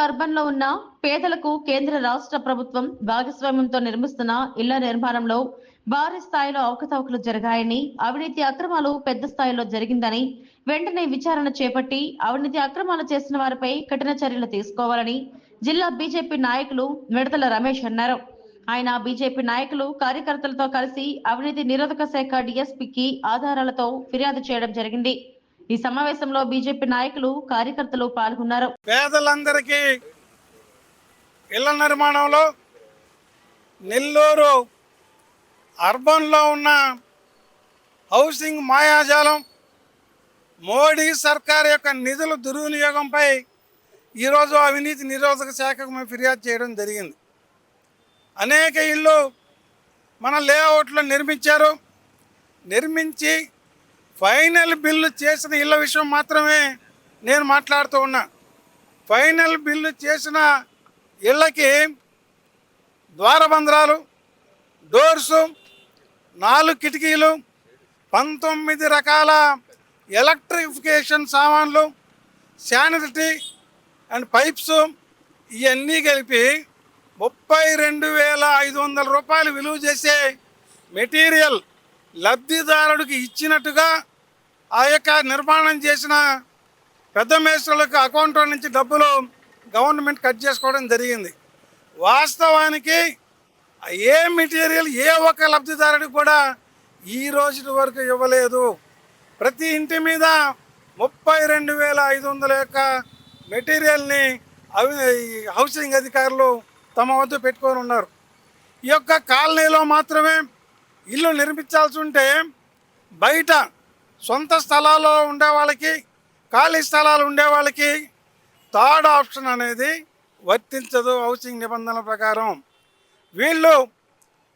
అర్బన్లో ఉన్న పేదలకు కేంద్ర రాష్ట్ర ప్రభుత్వం భాగస్వామ్యంతో నిర్మిస్తున్న ఇళ్ల నిర్మాణంలో భారీ స్థాయిలో అవకతవకలు జరిగాయని, అవినీతి అక్రమాలు పెద్ద స్థాయిలో జరిగిందని, వెంటనే విచారణ చేపట్టి అవినీతి అక్రమాలు చేసిన వారిపై కఠిన చర్యలు తీసుకోవాలని జిల్లా బీజేపీ నాయకులు మిడతల రమేష్ అన్నారు. ఆయన బీజేపీ నాయకులు కార్యకర్తలతో కలిసి అవినీతి నిరోధక శాఖ డీఎస్పీకి ఆధారాలతో ఫిర్యాదు చేయడం జరిగింది. ఈ సమావేశంలో బీజేపీ నాయకులు కార్యకర్తలు పాల్గొన్నారు. పేదలందరికీ ఇళ్ల నిర్మాణంలో నెల్లూరు అర్బన్లో ఉన్న హౌసింగ్ మాయాజాలం, మోడీ సర్కార్ యొక్క నిధుల దుర్వినియోగంపై ఈరోజు అవినీతి నిరోధక శాఖకు మేము ఫిర్యాదు చేయడం జరిగింది. అనేక ఇళ్ళు మన లేఅవుట్లో నిర్మించి ఫైనల్ బిల్లు చేసిన ఇళ్ళ విషయం మాత్రమే నేను మాట్లాడుతూ ఉన్నా. ఫైనల్ బిల్లు చేసిన ఇళ్ళకి ద్వారబంధ్రాలు, డోర్సు, 4 కిటికీలు, 19 రకాల ఎలక్ట్రిఫికేషన్ సామాన్లు, శానిటరీ అండ్ పైప్స్ ఇవన్నీ కలిపి 32,500 రూపాయలు విలువ చేసే మెటీరియల్ లబ్ధిదారుడికి ఇచ్చినట్టుగా ఆ యొక్క నిర్మాణం చేసిన పెద్ద మేస్త్రులకు అకౌంట్లో నుంచి డబ్బులు గవర్నమెంట్ కట్ చేసుకోవడం జరిగింది. వాస్తవానికి ఏ మెటీరియల్ ఏ ఒక్క లబ్ధిదారుడికి కూడా ఈ రోజు వరకు ఇవ్వలేదు. ప్రతి ఇంటి మీద 32,500 యొక్క మెటీరియల్ని హౌసింగ్ అధికారులు తమ వద్ద పెట్టుకొని ఉన్నారు. ఈ యొక్క కాలనీలో మాత్రమే ఇల్లు నిర్మించాల్సి ఉంటే బయట సొంత స్థలాల్లో ఉండే వాళ్ళకి, ఖాళీ స్థలాలు ఉండే వాళ్ళకి థర్డ్ ఆప్షన్ అనేది వర్తించదు హౌసింగ్ నిబంధనల ప్రకారం. వీళ్ళు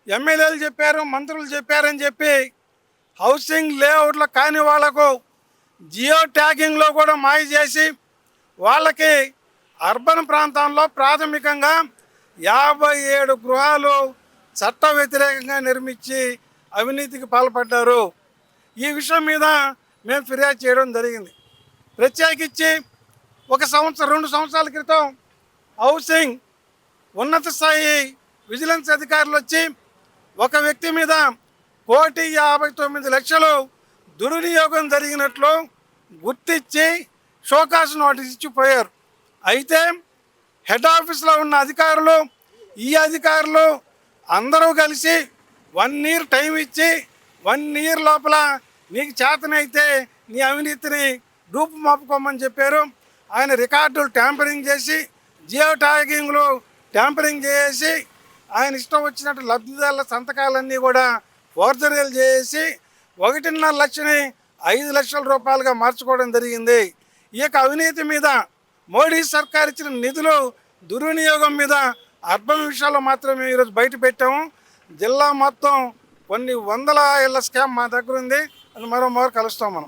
ఎమ్మెల్యేలు చెప్పారు, మంత్రులు చెప్పారని చెప్పి హౌసింగ్ లేఅవుట్లో కాని వాళ్లకు జియో ట్యాగింగ్లో కూడా మాయ చేసి వాళ్ళకి అర్బన్ ప్రాంతంలో ప్రాథమికంగా 57 గృహాలు చట్ట వ్యతిరేకంగా నిర్మించి అవినీతికి పాల్పడ్డారు. ఈ విషయం మీద మేము ఫిర్యాదు చేయడం జరిగింది. ప్రత్యేకించి 1 సంవత్సరం 2 సంవత్సరాల క్రితం హౌసింగ్ ఉన్నత స్థాయి విజిలెన్స్ అధికారులు వచ్చి ఒక వ్యక్తి మీద 1,59,00,000 దుర్వినియోగం జరిగినట్లు గుర్తించి షోకాస్ నోటీస్ ఇచ్చిపోయారు. అయితే హెడ్ ఆఫీస్లో ఉన్న అధికారులు, ఈ అధికారులు అందరూ కలిసి 1 ఇయర్ టైం ఇచ్చి 1 ఇయర్ లోపల నీకు చేతనైతే నీ అవినీతిని రూపు మాపుకోమని చెప్పారు. ఆయన రికార్డులు ట్యాంపరింగ్ చేసి, జియో ట్యాగింగ్లు ట్యాంపరింగ్ చేసి, ఆయన ఇష్టం వచ్చినట్టు లబ్ధిదారుల సంతకాలన్నీ కూడా ఫోర్జరీలు చేసి 1.5 లక్షని 5 లక్షల రూపాయలుగా మార్చుకోవడం జరిగింది. ఈ యొక్క అవినీతి మీద, మోడీ సర్కార్ ఇచ్చిన నిధులు దుర్వినియోగం మీద అర్బన్ విషయాల్లో మాత్రమే ఈరోజు బయట పెట్టాము. జిల్లా మొత్తం కొన్ని వందల ఇళ్ల స్కామ్ మా దగ్గర ఉంది. అది మరో కలుస్తాం మనం.